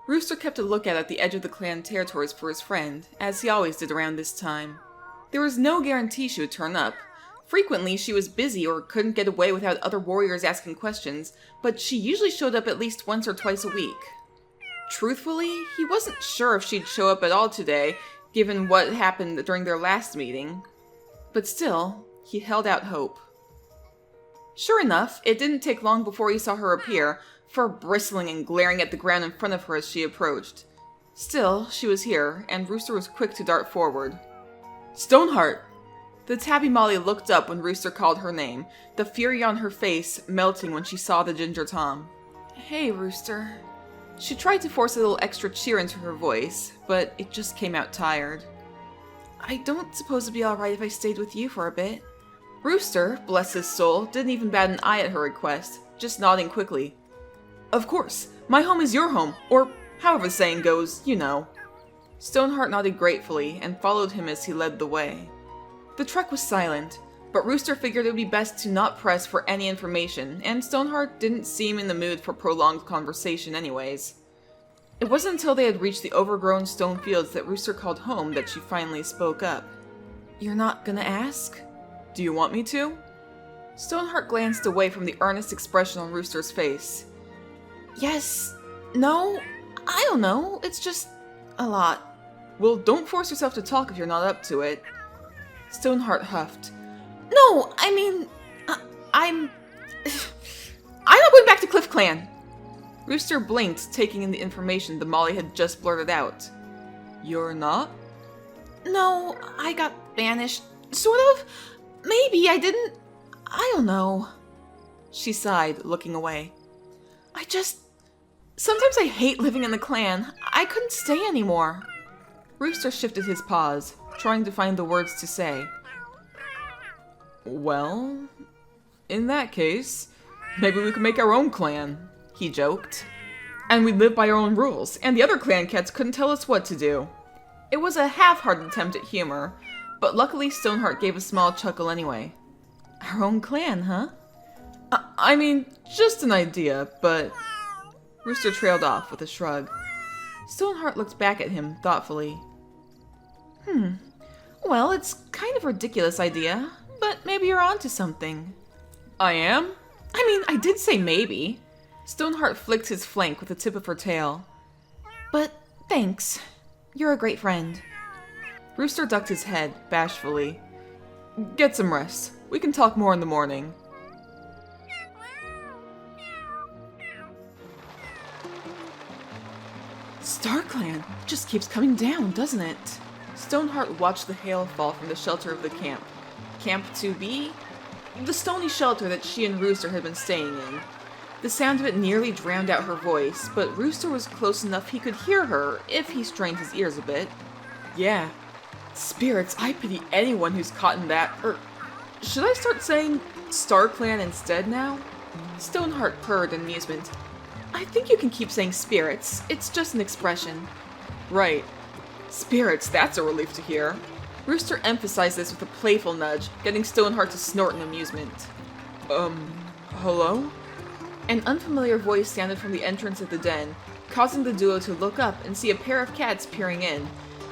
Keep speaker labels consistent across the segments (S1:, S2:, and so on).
S1: Rooster kept a lookout at the edge of the clan territories for his friend, as he always did around this time. There was no guarantee she would turn up. Frequently, she was busy or couldn't get away without other warriors asking questions, but she usually showed up at least once or twice a week. Truthfully, he wasn't sure if she'd show up at all today, given what happened during their last meeting. But still, he held out hope. Sure enough, it didn't take long before he saw her appear, fur bristling and glaring at the ground in front of her as she approached. Still, she was here, and Rooster was quick to dart forward. "Stoneheart!" The tabby Molly looked up when Rooster called her name, the fury on her face melting when she saw the Ginger Tom. "Hey, Rooster." She tried to force a little extra cheer into her voice, but it just came out tired. "I don't suppose it'd be alright if I stayed with you for a bit." Rooster, bless his soul, didn't even bat an eye at her request, just nodding quickly. "Of course, my home is your home, or however the saying goes, you know." Stoneheart nodded gratefully and followed him as he led the way. The trek was silent, but Rooster figured it would be best to not press for any information, and Stoneheart didn't seem in the mood for prolonged conversation anyways. It wasn't until they had reached the overgrown stone fields that Rooster called home that she finally spoke up. "You're not gonna ask?" "Do you want me to?" Stoneheart glanced away from the earnest expression on Rooster's face. "Yes. No. I don't know. It's just a lot." "Well, don't force yourself to talk if you're not up to it." Stoneheart huffed. "No, I mean, I'm not going back to Cliff Clan." Rooster blinked, taking in the information the Molly had just blurted out. "You're not?" "No, I got banished. Sort of. Maybe I didn't. I don't know." She sighed, looking away. Sometimes I hate living in the clan. I couldn't stay anymore." Rooster shifted his paws, trying to find the words to say. "Well, in that case, maybe we could make our own clan," he joked. "And we'd live by our own rules, and the other clan cats couldn't tell us what to do." It was a half-hearted attempt at humor, but luckily Stoneheart gave a small chuckle anyway. "Our own clan, huh?" I mean, just an idea, but..." Rooster trailed off with a shrug. Stoneheart looked back at him thoughtfully. Well, it's kind of a ridiculous idea, but maybe you're onto something." "I am?" "I mean, I did say maybe." Stoneheart flicked his flank with the tip of her tail. "But thanks. You're a great friend." Rooster ducked his head, bashfully. "Get some rest. We can talk more in the morning." StoneClan just keeps coming down, doesn't it? Stoneheart watched the hail fall from the shelter of the camp. Camp 2B? The stony shelter that she and Rooster had been staying in. The sound of it nearly drowned out her voice, but Rooster was close enough he could hear her if he strained his ears a bit. "Yeah. Spirits, I pity anyone who's caught in that, should I start saying StoneClan instead now?" Stoneheart purred in amusement. "I think you can keep saying spirits. It's just an expression." "Right. Spirits, that's a relief to hear." Rooster emphasized this with a playful nudge, getting Stoneheart to snort in amusement. Hello?" An unfamiliar voice sounded from the entrance of the den, causing the duo to look up and see a pair of cats peering in.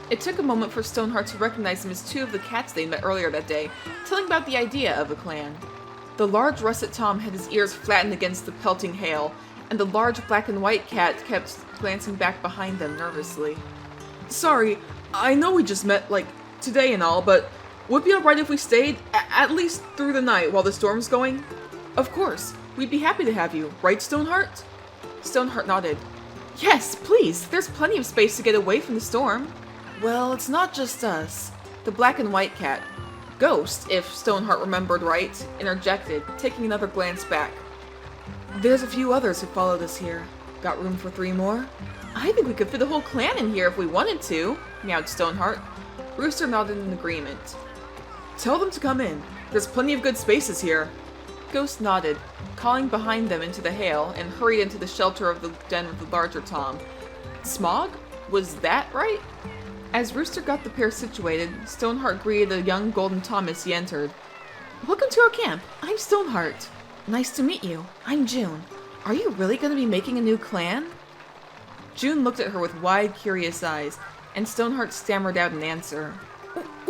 S1: It took a moment for Stoneheart to recognize them as two of the cats they met earlier that day, telling about the idea of a clan. The large russet tom had his ears flattened against the pelting hail, and the large black and white cat kept glancing back behind them nervously. "Sorry, I know we just met, today and all, but would it be alright if we stayed, at least through the night while the storm's going?" "Of course, we'd be happy to have you, right, Stoneheart?" Stoneheart nodded. "Yes, please, there's plenty of space to get away from the storm." "Well, it's not just us." The black and white cat, Ghost, if Stoneheart remembered right, interjected, taking another glance back. "There's a few others who followed us here. Got room for 3 more? "I think we could fit the whole clan in here if we wanted to," meowed Stoneheart. Rooster nodded in agreement. "Tell them to come in. There's plenty of good spaces here." Ghost nodded, calling behind them into the hail, and hurried into the shelter of the den with the larger tom. Smog? Was that right? As Rooster got the pair situated, Stoneheart greeted a young golden tom as he entered. "Welcome to our camp. I'm Stoneheart." "Nice to meet you. I'm June. Are you really going to be making a new clan?" June looked at her with wide, curious eyes, and Stoneheart stammered out an answer.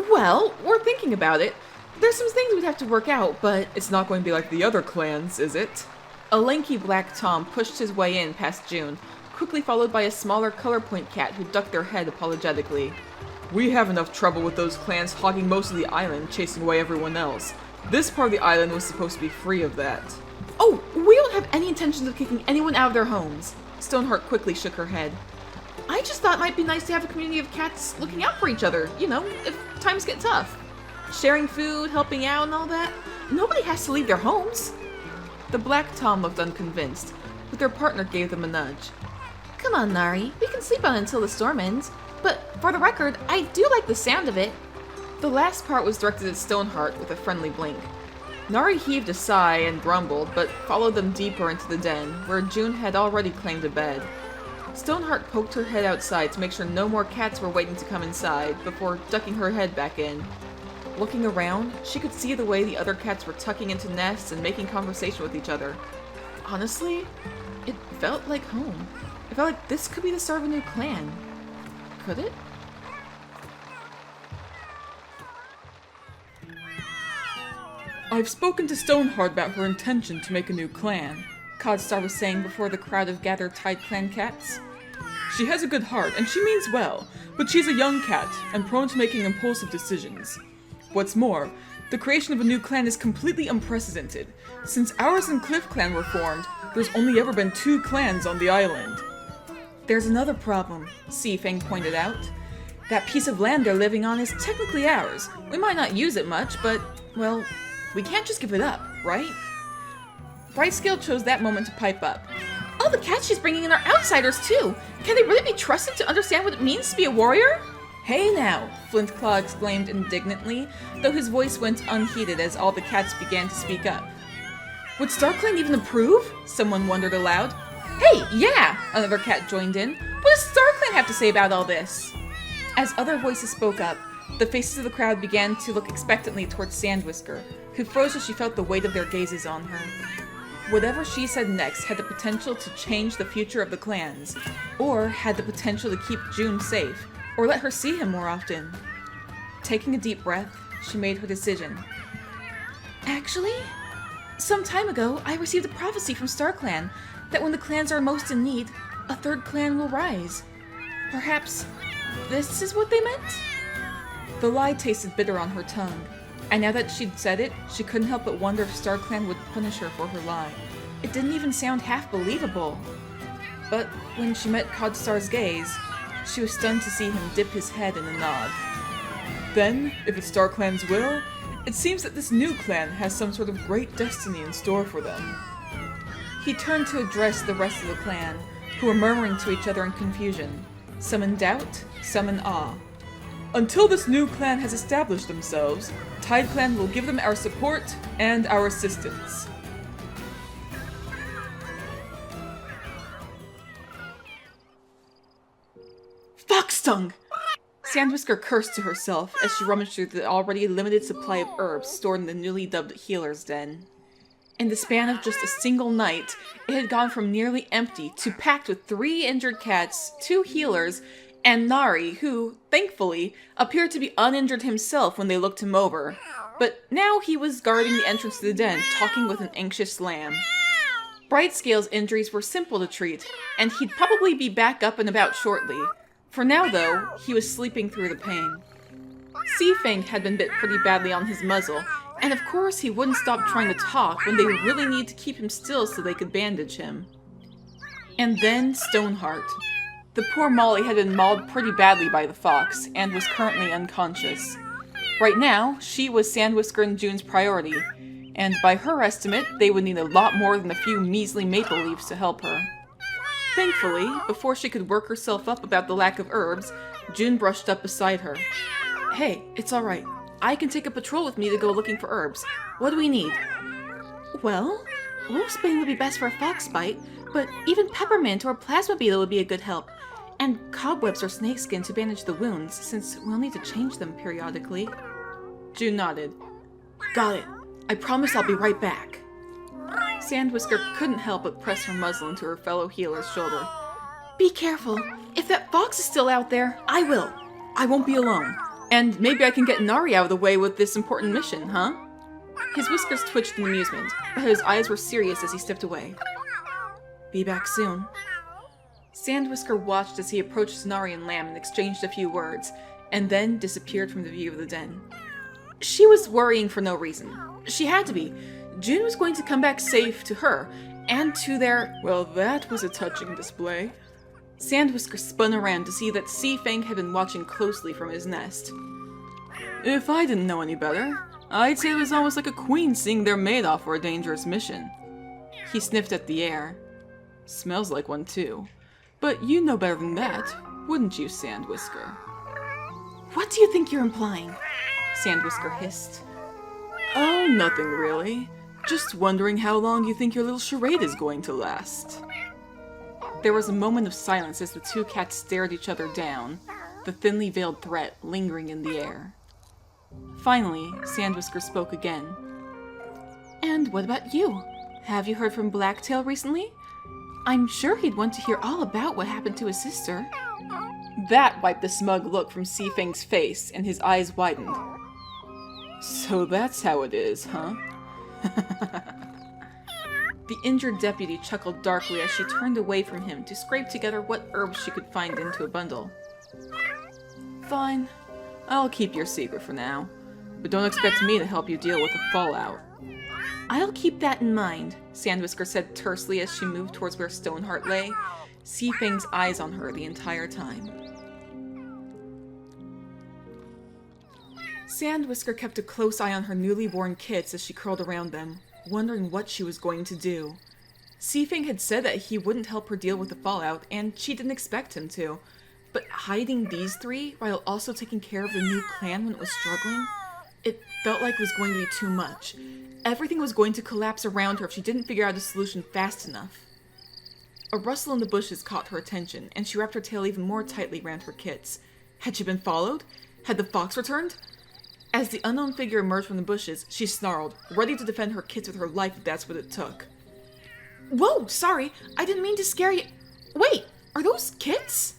S1: Well, we're thinking about it. There's some things we'd have to work out, but it's not going to be like the other clans, is it? A lanky black Tom pushed his way in past June, quickly followed by a smaller colorpoint cat who ducked their head apologetically. We have enough trouble with those clans hogging most of the island, chasing away everyone else. This part of the island was supposed to be free of that. Oh, we don't have any intentions of kicking anyone out of their homes. Stoneheart quickly shook her head. I just thought it might be nice to have a community of cats looking out for each other, you know, if times get tough. Sharing food, helping out, and all that. Nobody has to leave their homes. The black Tom looked unconvinced, but their partner gave them a nudge. Come on, Nari, we can sleep on it until the storm ends. But for the record, I do like the sound of it. The last part was directed at Stoneheart with a friendly blink. Nari heaved a sigh and grumbled, but followed them deeper into the den, where June had already claimed a bed. Stoneheart poked her head outside to make sure no more cats were waiting to come inside, before ducking her head back in. Looking around, she could see the way the other cats were tucking into nests and making conversation with each other. Honestly, it felt like home. It felt like this could be the start of a new clan. Could it? I've spoken to Stoneheart about her intention to make a new clan, Codstar was saying before the crowd of gathered Tide Clan cats. She has a good heart, and she means well, but she's a young cat, and prone to making impulsive decisions. What's more, the creation of a new clan is completely unprecedented. Since ours and Cliff Clan were formed, there's only ever been 2 clans on the island. There's another problem, Sifling pointed out. That piece of land they're living on is technically ours. We might not use it much, but, well, we can't just give it up, right? Brightscale chose that moment to pipe up. All the cats she's bringing in are outsiders too! Can they really be trusted to understand what it means to be a warrior? Hey now, Flintclaw exclaimed indignantly, though his voice went unheeded as all the cats began to speak up. Would StoneClan even approve? Someone wondered aloud. Hey, yeah! Another cat joined in. What does StoneClan have to say about all this? As other voices spoke up, the faces of the crowd began to look expectantly towards Sandwhisker, who froze as she felt the weight of their gazes on her. Whatever she said next had the potential to change the future of the clans, or had the potential to keep June safe, or let her see him more often. Taking a deep breath, she made her decision. Actually, some time ago, I received a prophecy from StoneClan that when the clans are most in need, a third clan will rise. Perhaps this is what they meant? The lie tasted bitter on her tongue, and now that she'd said it, she couldn't help but wonder if StoneClan would punish her for her lie. It didn't even sound half believable. But when she met Codstar's gaze, she was stunned to see him dip his head in a nod. Then, if it's StoneClan's will, it seems that this new clan has some sort of great destiny in store for them. He turned to address the rest of the clan, who were murmuring to each other in confusion, some in doubt, some in awe. Until this new clan has established themselves, Tide Clan will give them our support and our assistance. Foxtongue! Sandwhisker cursed to herself as she rummaged through the already limited supply of herbs stored in the newly dubbed Healer's Den. In the span of just a single night, it had gone from nearly empty to packed with 3 injured cats, 2 healers, and Nari, who, thankfully, appeared to be uninjured himself when they looked him over. But now he was guarding the entrance to the den, talking with an anxious lamb. Brightscale's injuries were simple to treat, and he'd probably be back up and about shortly. For now, though, he was sleeping through the pain. Sifling had been bit pretty badly on his muzzle, and of course he wouldn't stop trying to talk when they really needed to keep him still so they could bandage him. And then Stoneheart. The poor Molly had been mauled pretty badly by the fox, and was currently unconscious. Right now, she was Sandwhisker and June's priority, and by her estimate, they would need a lot more than a few measly maple leaves to help her. Thankfully, before she could work herself up about the lack of herbs, June brushed up beside her. Hey, it's alright. I can take a patrol with me to go looking for herbs. What do we need? Well, wolfsbane would be best for a fox bite, but even peppermint or plasma beetle would be a good help. And cobwebs or snakeskin to bandage the wounds, since we'll need to change them periodically. June nodded. Got it. I promise I'll be right back. Sandwhisker couldn't help but press her muzzle into her fellow healer's shoulder. Be careful. If that fox is still out there, I will. I won't be alone. And maybe I can get Nari out of the way with this important mission, huh? His whiskers twitched in amusement, but his eyes were serious as he stepped away. Be back soon. Sandwhisker watched as he approached Nari and Lamb and exchanged a few words, and then disappeared from the view of the den. She was worrying for no reason. She had to be. June was going to come back safe to her, and to their... Well, that was a touching display. Sandwhisker spun around to see that Seafang had been watching closely from his nest. If I didn't know any better, I'd say it was almost like a queen seeing their maid off for a dangerous mission. He sniffed at the air. Smells like one too. But you know better than that, wouldn't you, Sandwhisker? What do you think you're implying? Sandwhisker hissed. Oh, nothing really. Just wondering how long you think your little charade is going to last. There was a moment of silence as the two cats stared each other down, the thinly veiled threat lingering in the air. Finally, Sandwhisker spoke again. And what about you? Have you heard from Blacktail recently? I'm sure he'd want to hear all about what happened to his sister. That wiped the smug look from Seafang's face, and his eyes widened. So that's how it is, huh? The injured deputy chuckled darkly as she turned away from him to scrape together what herbs she could find into a bundle. Fine. I'll keep your secret for now. But don't expect me to help you deal with the fallout. I'll keep that in mind, Sandwhisker said tersely as she moved towards where Stoneheart lay, Seafang's eyes on her the entire time. Sandwhisker kept a close eye on her newly born kits as she curled around them, wondering what she was going to do. Seafang had said that he wouldn't help her deal with the fallout, and she didn't expect him to. But hiding these three, while also taking care of the new clan when it was struggling, it felt like it was going to be too much. Everything was going to collapse around her if she didn't figure out a solution fast enough. A rustle in the bushes caught her attention, and she wrapped her tail even more tightly around her kits. Had she been followed? Had the fox returned? As the unknown figure emerged from the bushes, she snarled, ready to defend her kits with her life if that's what it took. Whoa, sorry, I didn't mean to scare you. Wait, are those kits?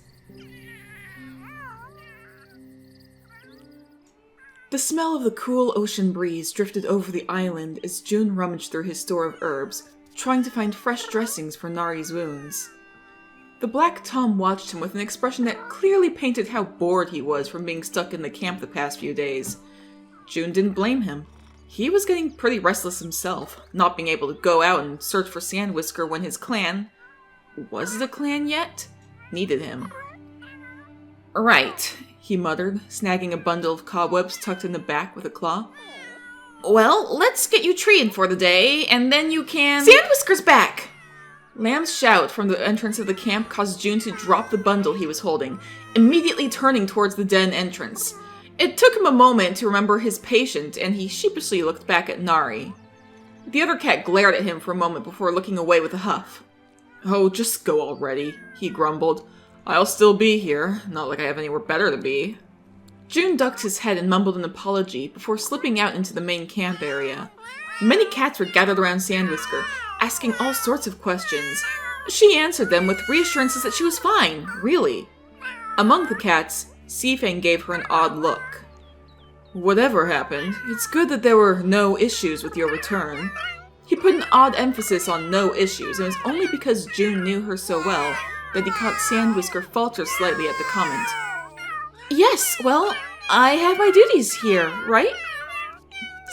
S1: The smell of the cool ocean breeze drifted over the island as June rummaged through his store of herbs, trying to find fresh dressings for Nari's wounds. The Black Tom watched him with an expression that clearly painted how bored he was from being stuck in the camp the past few days. June didn't blame him. He was getting pretty restless himself, not being able to go out and search for Sandwhisker when his clan... was it a clan yet? Needed him. Right, he muttered, snagging a bundle of cobwebs tucked in the back with a claw. Well, let's get you treated for the day, and then you can... Sandwhisker's back! Lamb's shout from the entrance of the camp caused June to drop the bundle he was holding, immediately turning towards the den entrance. It took him a moment to remember his patient, and he sheepishly looked back at Nari. The other cat glared at him for a moment before looking away with a huff. Oh, just go already, he grumbled. I'll still be here, not like I have anywhere better to be. June ducked his head and mumbled an apology before slipping out into the main camp area. Many cats were gathered around Sandwhisker, asking all sorts of questions. She answered them with reassurances that she was fine, really. Among the cats, Seafang gave her an odd look. Whatever happened, it's good that there were no issues with your return. He put an odd emphasis on no issues, and it was only because June knew her so well that he caught Sandwhisker falter slightly at the comment. Yes, well, I have my duties here, right?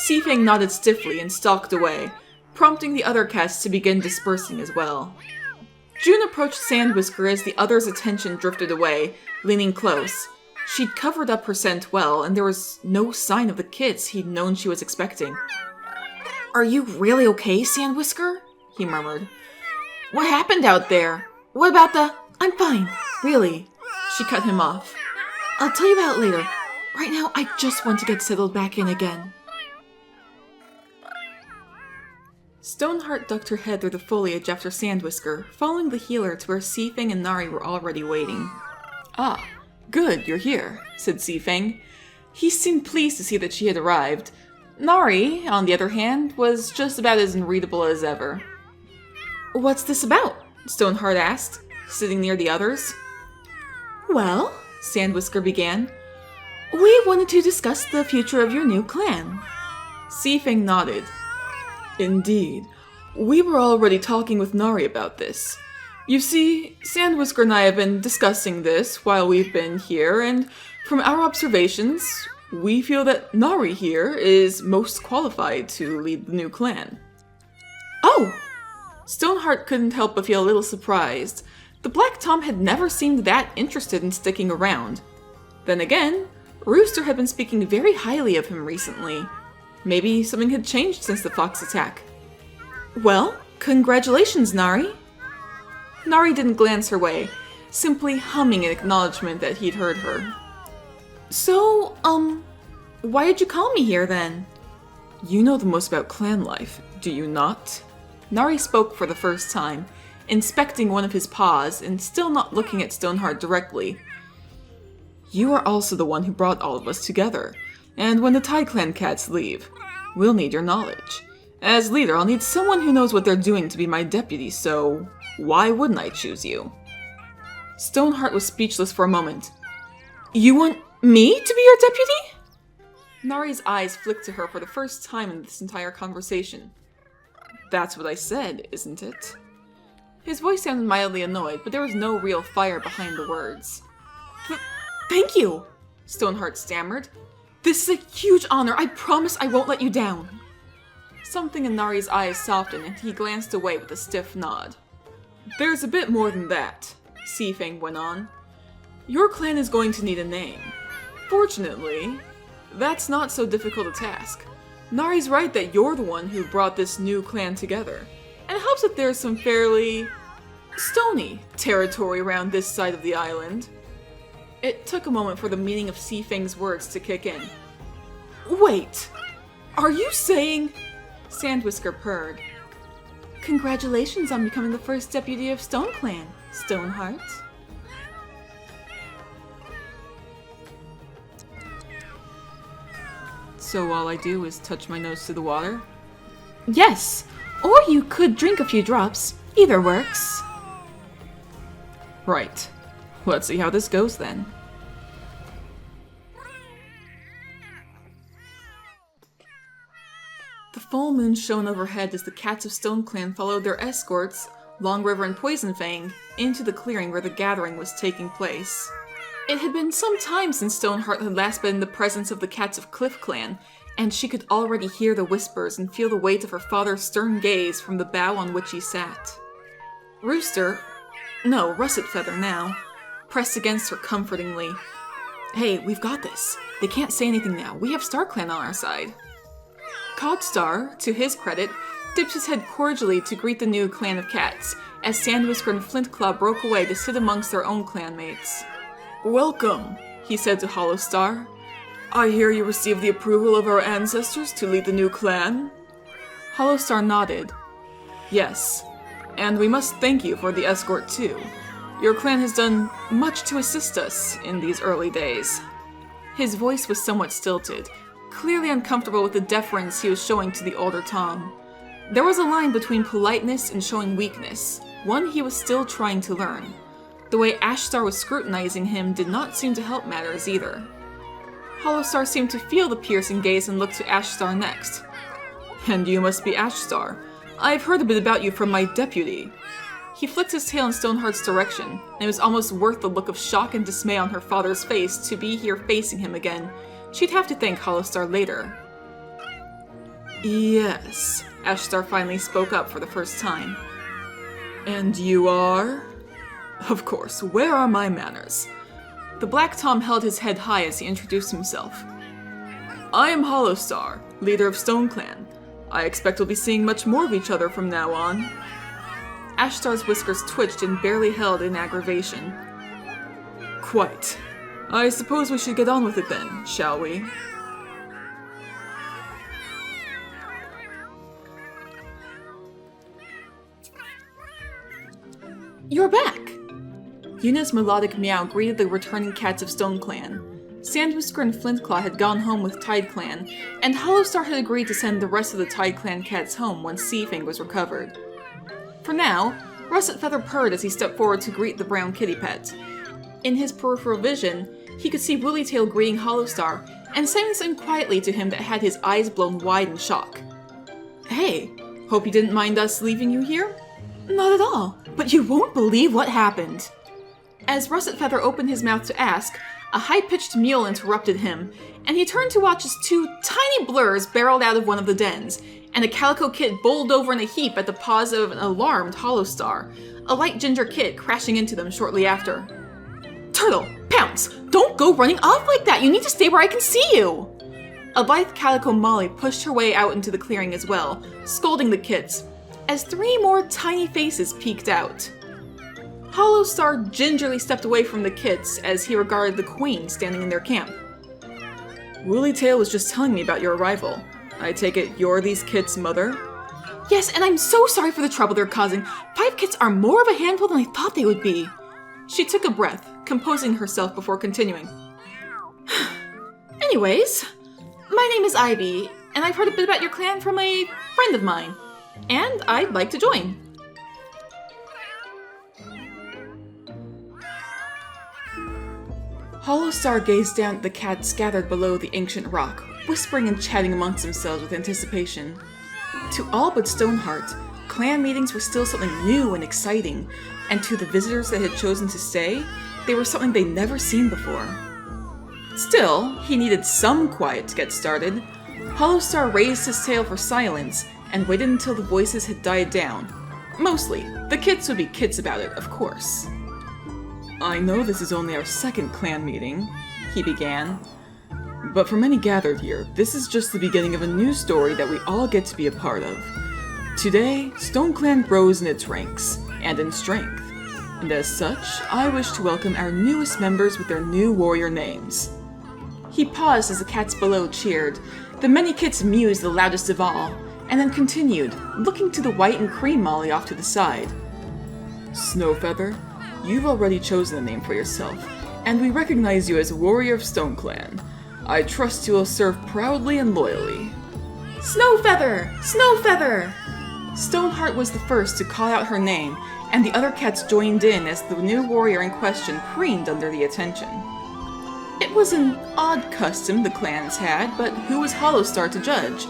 S1: Seafang nodded stiffly and stalked away, prompting the other cats to begin dispersing as well. June approached Sandwhisker as the others' attention drifted away, leaning close. She'd covered up her scent well, and there was no sign of the kits he'd known she was expecting. Are you really okay, Sandwhisker? He murmured. What happened out there? What about the... I'm fine, really. She cut him off. I'll tell you about it later. Right now, I just want to get settled back in again. Stoneheart ducked her head through the foliage after Sandwhisker, following the healer to where Seafang and Nari were already waiting. Ah, good, you're here, said Seafang. He seemed pleased to see that she had arrived. Nari, on the other hand, was just about as unreadable as ever. What's this about? Stoneheart asked, sitting near the others. "Well," Sandwhisker began, "we wanted to discuss the future of your new clan." Sifeng nodded. "Indeed. We were already talking with Nari about this. You see, Sandwhisker and I have been discussing this while we've been here, and from our observations, we feel that Nari here is most qualified to lead the new clan." "Oh!" Stoneheart couldn't help but feel a little surprised. The Black Tom had never seemed that interested in sticking around. Then again, Rooster had been speaking very highly of him recently. Maybe something had changed since the fox attack. "Well, congratulations, Nari." Nari didn't glance her way, simply humming in acknowledgement that he'd heard her. "So, why did you call me here then?" "You know the most about clan life, do you not?" Nari spoke for the first time, inspecting one of his paws and still not looking at Stoneheart directly. "You are also the one who brought all of us together, and when the Tide Clan cats leave, we'll need your knowledge. As leader, I'll need someone who knows what they're doing to be my deputy, so why wouldn't I choose you?" Stoneheart was speechless for a moment. "You want me to be your deputy?" Nari's eyes flicked to her for the first time in this entire conversation. "That's what I said, isn't it?" His voice sounded mildly annoyed, but there was no real fire behind the words. "Thank you," Stoneheart stammered. "This is a huge honor. I promise I won't let you down." Something in Nari's eyes softened, and he glanced away with a stiff nod. "There's a bit more than that," Sifeng went on. "Your clan is going to need a name. Fortunately, that's not so difficult a task. Nari's right that you're the one who brought this new clan together, and it helps that there's some fairly stony territory around this side of the island." It took a moment for the meaning of Sifeng's words to kick in. "Wait, are you saying—" Sandwhisker purred. "Congratulations on becoming the first deputy of StoneClan, Stoneheart." "So all I do is touch my nose to the water?" "Yes, or you could drink a few drops. Either works." "Right. Let's see how this goes then." The full moon shone overhead as the cats of StoneClan followed their escorts, Long River and Poisonfang, into the clearing where the gathering was taking place. It had been some time since Stoneheart had last been in the presence of the cats of CliffClan, and she could already hear the whispers and feel the weight of her father's stern gaze from the bough on which he sat. Russet Feather now, pressed against her comfortingly. "Hey, we've got this. They can't say anything now. We have StarClan on our side." Codstar, to his credit, dipped his head cordially to greet the new clan of cats, as Sandwhisker and Flintclaw broke away to sit amongst their own clanmates. "Welcome," he said to Hollowstar. "I hear you received the approval of our ancestors to lead the new clan?" Hollowstar nodded. "Yes, and we must thank you for the escort too. Your clan has done much to assist us in these early days." His voice was somewhat stilted, clearly uncomfortable with the deference he was showing to the older Tom. There was a line between politeness and showing weakness, one he was still trying to learn. The way Ashstar was scrutinizing him did not seem to help matters either. Hollowstar seemed to feel the piercing gaze and looked to Ashstar next. "And you must be Ashstar. I've heard a bit about you from my deputy." He flicked his tail in Stoneheart's direction, and it was almost worth the look of shock and dismay on her father's face to be here facing him again. She'd have to thank Hollowstar later. "Yes," Ashstar finally spoke up for the first time. "And you are?" "Of course, where are my manners?" The Black Tom held his head high as he introduced himself. "I am Hollowstar, leader of StoneClan. I expect we'll be seeing much more of each other from now on." Ashstar's whiskers twitched and barely held in aggravation. "Quite. I suppose we should get on with it then, shall we?" "You're back!" Yuna's melodic meow greeted the returning cats of StoneClan. Sandwhisker and Flintclaw had gone home with Tide Clan, and Hollowstar had agreed to send the rest of the Tide Clan cats home once Sifeng was recovered. For now, Russet Feather purred as he stepped forward to greet the brown kitty pet. In his peripheral vision, he could see Woollytail greeting Hollowstar and saying something quietly to him that had his eyes blown wide in shock. "Hey, hope you didn't mind us leaving you here?" "Not at all, but you won't believe what happened." As Russet Feather opened his mouth to ask, a high-pitched mewl interrupted him, and he turned to watch as two tiny blurs barreled out of one of the dens, and a calico kit bowled over in a heap at the paws of an alarmed Hollowstar, a light ginger kit crashing into them shortly after. "Turtle, Pounce! Don't go running off like that! You need to stay where I can see you!" A lithe calico Molly pushed her way out into the clearing as well, scolding the kits, as three more tiny faces peeked out. Hollowstar gingerly stepped away from the kits as he regarded the queen standing in their camp. "Woollytail was just telling me about your arrival. I take it you're these kits' mother?" "Yes, and I'm so sorry for the trouble they're causing. 5 kits are more of a handful than I thought they would be." She took a breath, composing herself before continuing. "Anyways, my name is Ivy, and I've heard a bit about your clan from a friend of mine, and I'd like to join." Hollowstar gazed down at the cats scattered below the ancient rock, whispering and chatting amongst themselves with anticipation. To all but Stoneheart, clan meetings were still something new and exciting, and to the visitors that had chosen to stay, they were something they'd never seen before. Still, he needed some quiet to get started. Hollowstar raised his tail for silence and waited until the voices had died down. Mostly, the kits would be kits about it, of course. "I know this is only our second clan meeting," he began, "but for many gathered here, this is just the beginning of a new story that we all get to be a part of. Today, StoneClan grows in its ranks, and in strength, and as such, I wish to welcome our newest members with their new warrior names." He paused as the cats below cheered. The many kits mused the loudest of all, and then continued, looking to the white and cream Molly off to the side. "Snowfeather, you've already chosen a name for yourself, and we recognize you as a warrior of StoneClan. I trust you will serve proudly and loyally." "Snowfeather! Snowfeather!" Stoneheart was the first to call out her name, and the other cats joined in as the new warrior in question preened under the attention. It was an odd custom the clans had, but who was Hollowstar to judge?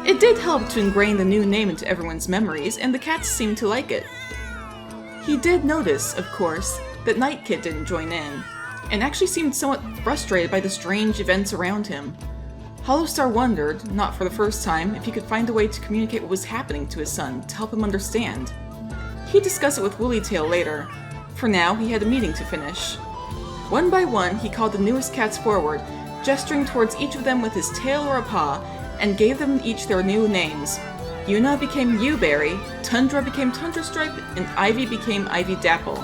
S1: It did help to ingrain the new name into everyone's memories, and the cats seemed to like it. He did notice, of course, that Nightkit didn't join in, and actually seemed somewhat frustrated by the strange events around him. Hollowstar wondered, not for the first time, if he could find a way to communicate what was happening to his son to help him understand. He'd discuss it with Woollytail later. For now, he had a meeting to finish. One by one, he called the newest cats forward, gesturing towards each of them with his tail or a paw, and gave them each their new names. Yuna became Yewberry, Tundra became Tundrastripe, and Ivy became Ivy Dapple.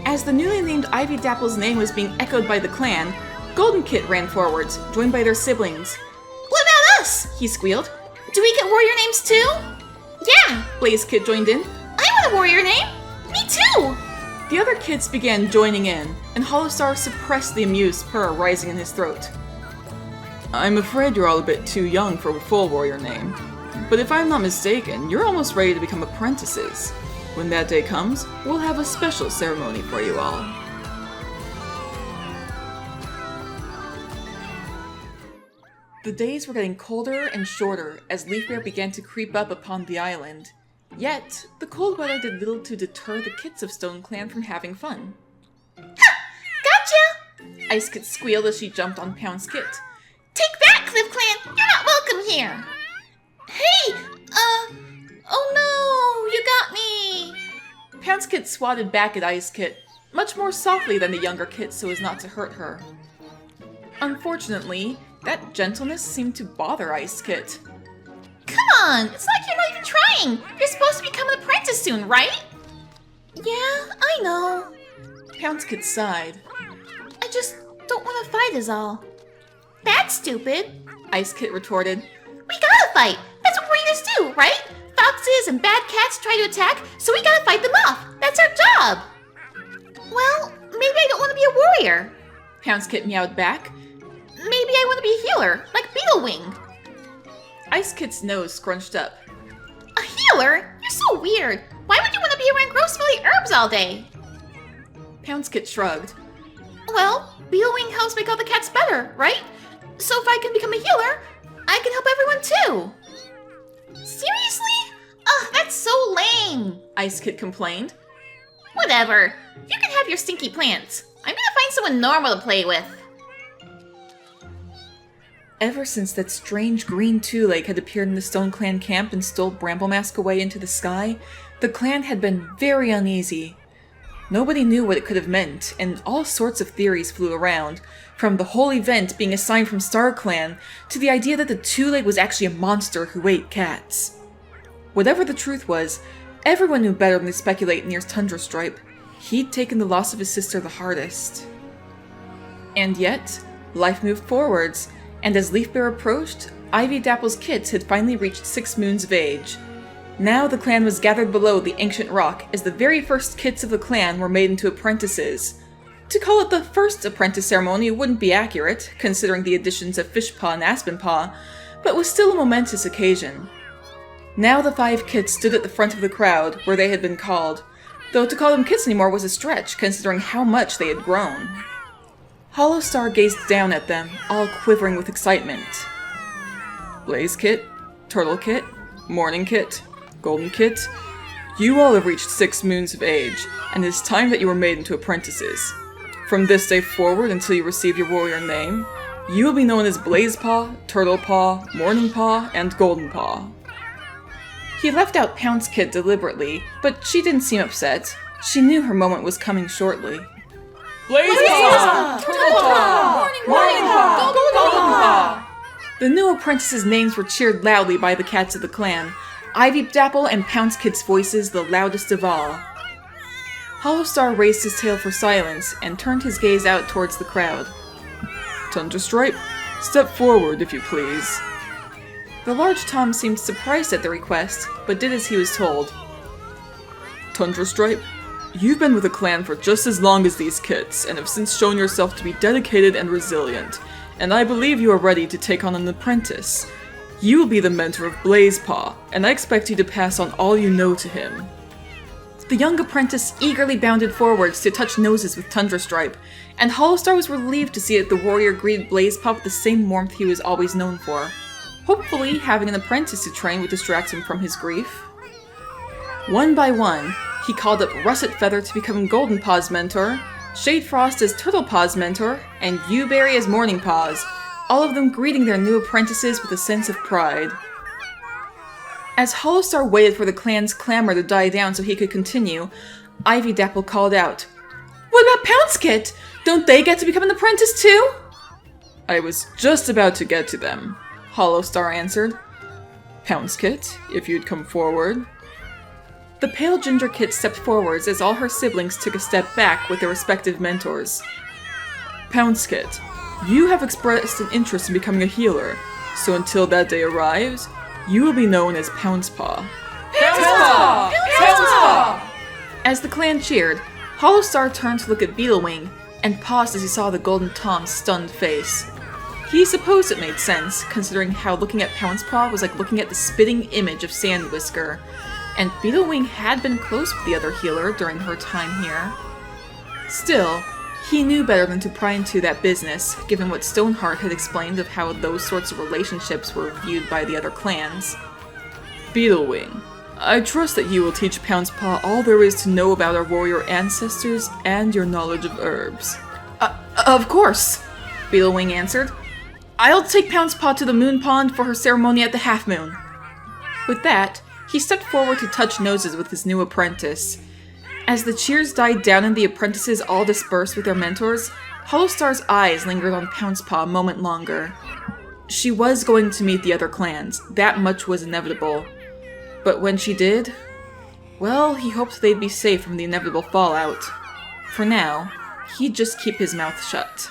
S1: As the newly named Ivy Dapple's name was being echoed by the clan, Golden Kit ran forwards, joined by their siblings.
S2: "What about us?" he squealed. "Do we get warrior names too?" "Yeah,"
S1: Blaze Kit joined in.
S2: "I want a warrior name." "Me too."
S1: The other kids began joining in, and Hollowstar suppressed the amused purr rising in his throat. "I'm afraid you're all a bit too young for a full warrior name, but if I'm not mistaken, you're almost ready to become apprentices. When that day comes, we'll have a special ceremony for you all." The days were getting colder and shorter as Leafbear began to creep up upon the island. Yet, the cold weather did little to deter the kits of StoneClan from having fun.
S2: "Ha! Gotcha!"
S1: Ice Kit squealed as she jumped on Pound's kit.
S2: "Take that, Cliff Clan! You're not welcome here!" "Hey! Oh no! You got me!"
S1: Pound's kit swatted back at Ice Kit, much more softly than the younger kit so as not to hurt her. Unfortunately, that gentleness seemed to bother Ice Kit.
S2: "Come on! It's like you're not even trying! You're supposed to become an apprentice soon, right?" "Yeah, I know."
S1: Pound's kit sighed.
S2: "I just don't want to fight is all." "That's stupid,"
S1: Ice Kit retorted.
S2: "We gotta fight! That's what warriors do, right? Foxes and bad cats try to attack, so we gotta fight them off! That's our job!" "Well, maybe I don't want to be a warrior."
S1: Pound's kit meowed back.
S2: "Maybe I want to be a healer, like Beetlewing."
S1: Ice Kit's nose scrunched up.
S2: "A healer? You're so weird. Why would you want to be be around gross smelly herbs all day.
S1: Pounce-Kit shrugged.
S2: Well, Beetlewing helps make all the cats better, right? So if I can become a healer, I can help everyone too. Seriously? Ugh, that's so lame.
S1: Ice-Kit complained.
S2: Whatever. You can have your stinky plants. I'm gonna find someone normal to play with.
S1: Ever since that strange green two-leg had appeared in the StoneClan camp and stole Bramble Mask away into the sky, the clan had been very uneasy. Nobody knew what it could have meant, and all sorts of theories flew around, from the whole event being a sign from StoneClan to the idea that the two-leg was actually a monster who ate cats. Whatever the truth was, everyone knew better than to speculate near Tundra Stripe. He'd taken the loss of his sister the hardest. And yet, life moved forwards, and as Leafbear approached, Ivy Dapple's kits had finally reached 6 moons of age. Now the clan was gathered below the ancient rock as the very first kits of the clan were made into apprentices. To call it the first apprentice ceremony wouldn't be accurate, considering the additions of Fishpaw and Aspenpaw, but was still a momentous occasion. Now the 5 kits stood at the front of the crowd, where they had been called, though to call them kits anymore was a stretch, considering how much they had grown. Hollowstar gazed down at them, all quivering with excitement. Blaze Kit, Turtle Kit, Morning Kit, Golden Kit, you all have reached 6 moons of age, and it is time that you were made into apprentices. From this day forward until you receive your warrior name, you will be known as Blazepaw, Turtlepaw, Morningpaw, and Goldenpaw. He left out Pounce-Kit deliberately, but she didn't seem upset. She knew her moment was coming shortly.
S3: Blazepaw!
S1: Turtlepaw! Morningpaw! Goldenpaw! The new apprentices' names were cheered loudly by the cats of the clan, Ivy Dapple and Pounce-Kit's voices the loudest of all. Hollowstar raised his tail for silence and turned his gaze out towards the crowd. Tundra Stripe, step forward if you please. The large Tom seemed surprised at the request, but did as he was told. Tundra Stripe, you've been with the clan for just as long as these kits, and have since shown yourself to be dedicated and resilient, and I believe you are ready to take on an apprentice. You will be the mentor of Blazepaw, and I expect you to pass on all you know to him. The young apprentice eagerly bounded forwards to touch noses with Tundra Stripe, and Hollowstar was relieved to see that the warrior greeted Blazepaw with the same warmth he was always known for. Hopefully, having an apprentice to train would distract him from his grief. One by one, he called up Russet Feather to become Goldenpaw's mentor, Shade Frost as Turtlepaw's mentor, and Ewberry as Morningpaw's, all of them greeting their new apprentices with a sense of pride. As Hollowstar waited for the clan's clamor to die down so he could continue, Ivy Dapple called out, "What about Pounce-Kit? Don't they get to become an apprentice too?" I was just about to get to them, Hollowstar answered. Pounce-Kit, if you'd come forward. The pale ginger kit stepped forwards as all her siblings took a step back with their respective mentors. Pounce-Kit, you have expressed an interest in becoming a healer, so until that day arrives, you will be known as Pouncepaw.
S3: Pouncepaw! Pouncepaw!
S1: As the clan cheered, Hollowstar turned to look at Beetlewing and paused as he saw the Golden Tom's stunned face. He supposed it made sense, considering how looking at Pouncepaw was like looking at the spitting image of Sandwhisker, and Beetlewing had been close with the other healer during her time here. Still, he knew better than to pry into that business, given what Stoneheart had explained of how those sorts of relationships were viewed by the other clans. Beetlewing, I trust that you will teach Pouncepaw all there is to know about our warrior ancestors and your knowledge of herbs. Of course, Beetlewing answered. I'll take Pouncepaw to the Moon Pond for her ceremony at the Half Moon. With that, he stepped forward to touch noses with his new apprentice. As the cheers died down and the apprentices all dispersed with their mentors, Hollowstar's eyes lingered on Pouncepaw a moment longer. She was going to meet the other clans, that much was inevitable. But when she did, well, he hoped they'd be safe from the inevitable fallout. For now, he'd just keep his mouth shut.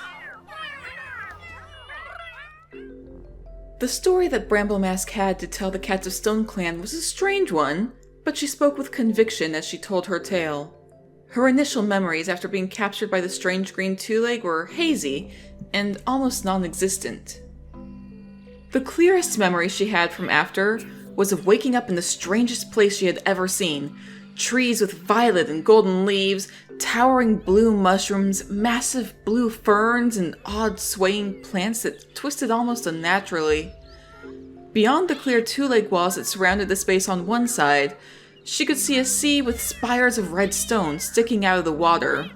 S1: The story that Bramble Mask had to tell the cats of StoneClan was a strange one, but she spoke with conviction as she told her tale. Her initial memories after being captured by the strange green two-leg were hazy and almost non-existent. The clearest memory she had from after was of waking up in the strangest place she had ever seen, Trees with violet and golden leaves, towering blue mushrooms, massive blue ferns, and odd swaying plants that twisted almost unnaturally. Beyond the clear two-leg walls that surrounded the space on one side, she could see a sea with spires of red stone sticking out of the water.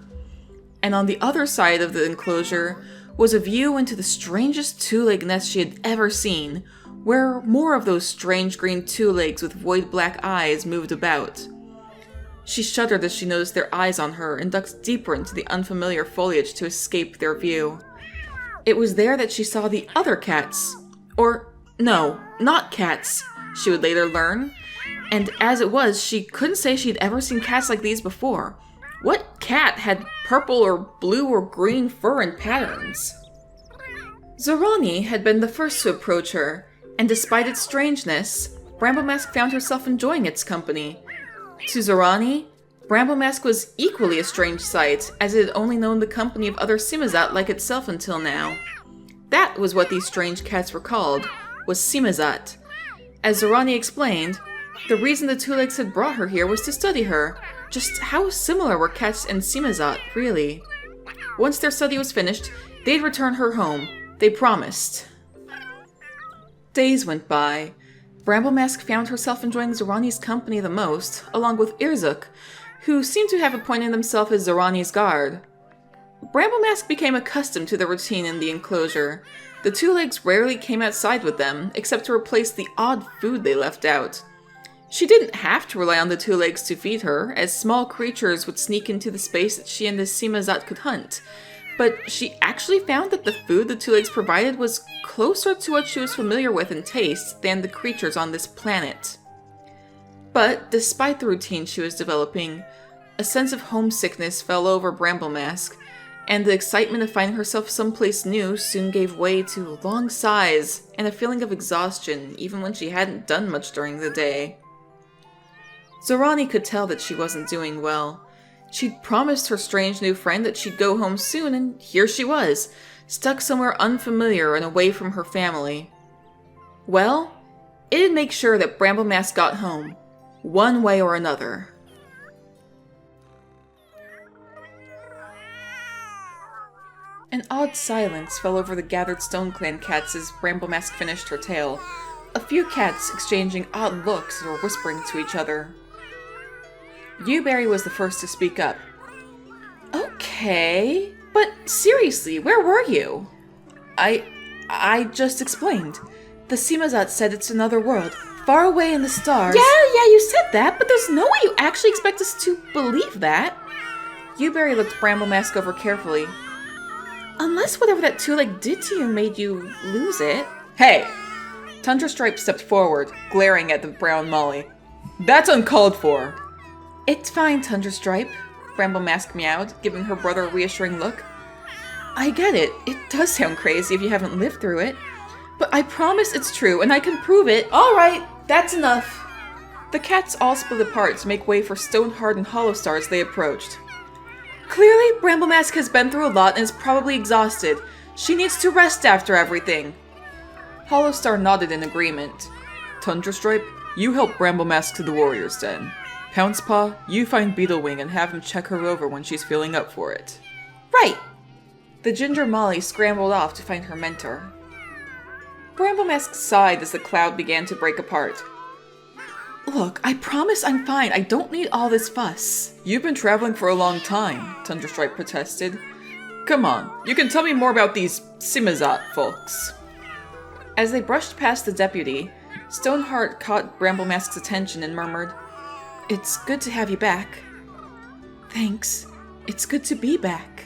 S1: And on the other side of the enclosure was a view into the strangest two-leg nest she had ever seen, where more of those strange green two-legs with void black eyes moved about. She shuddered as she noticed their eyes on her and ducked deeper into the unfamiliar foliage to escape their view. It was there that she saw the other cats. Or, no, not cats, she would later learn. And as it was, she couldn't say she'd ever seen cats like these before. What cat had purple or blue or green fur and patterns? Zorani had been the first to approach her, and despite its strangeness, Bramblemask found herself enjoying its company. To Zorani, Bramblemask was equally a strange sight, as it had only known the company of other Simazat like itself until now. That was what these strange cats were called, was Simazat. As Zorani explained, the reason the two legs had brought her here was to study her. Just how similar were cats and Simazat, really? Once their study was finished, they'd return her home. They promised. Days went by. Bramblemask found herself enjoying Zorani's company the most, along with Irzuk, who seemed to have appointed himself as Zorani's guard. Bramblemask became accustomed to the routine in the enclosure. The two legs rarely came outside with them, except to replace the odd food they left out. She didn't have to rely on the two legs to feed her, as small creatures would sneak into the space that she and the Simazat could hunt. But she actually found that the food the two legs provided was closer to what she was familiar with in taste than the creatures on this planet. But despite the routine she was developing, a sense of homesickness fell over Bramblemask, and the excitement of finding herself someplace new soon gave way to long sighs and a feeling of exhaustion even when she hadn't done much during the day. Zorani could tell that she wasn't doing well. She'd promised her strange new friend that she'd go home soon, and here she was, stuck somewhere unfamiliar and away from her family. Well, it'd make sure that Bramblemask got home, one way or another. An odd silence fell over the gathered StoneClan cats as Bramblemask finished her tale, a few cats exchanging odd looks or whispering to each other. Yewberry was the first to speak up. Okay, but seriously, where were you? I just explained. The Simazat said it's another world, far away in the stars. Yeah, you said that, but there's no way you actually expect us to believe that. Yewberry looked Bramblemask over carefully. Unless whatever that two-leg did to you made you lose it. Hey! Tundrastripe stepped forward, glaring at the brown Molly. That's uncalled for. It's fine, Tundrastripe, Bramblemask meowed, giving her brother a reassuring look. I get it. It does sound crazy if you haven't lived through it. But I promise it's true, and I can prove it. Alright, that's enough. The cats all split apart to make way for Stoneheart and Hollowstar as they approached. Clearly, Bramblemask has been through a lot and is probably exhausted. She needs to rest after everything. Hollowstar nodded in agreement. Tundrastripe, you help Bramblemask to the Warrior's Den. Pouncepaw, you find Beetlewing and have him check her over when she's feeling up for it. Right! The Ginger Molly scrambled off to find her mentor. Bramblemask sighed as the cloud began to break apart. Look, I promise I'm fine. I don't need all this fuss. You've been traveling for a long time, Tundrastripe protested. Come on, you can tell me more about these Simazat folks. As they brushed past the deputy, Stoneheart caught Bramblemask's attention and murmured, It's good to have you back. Thanks. It's good to be back.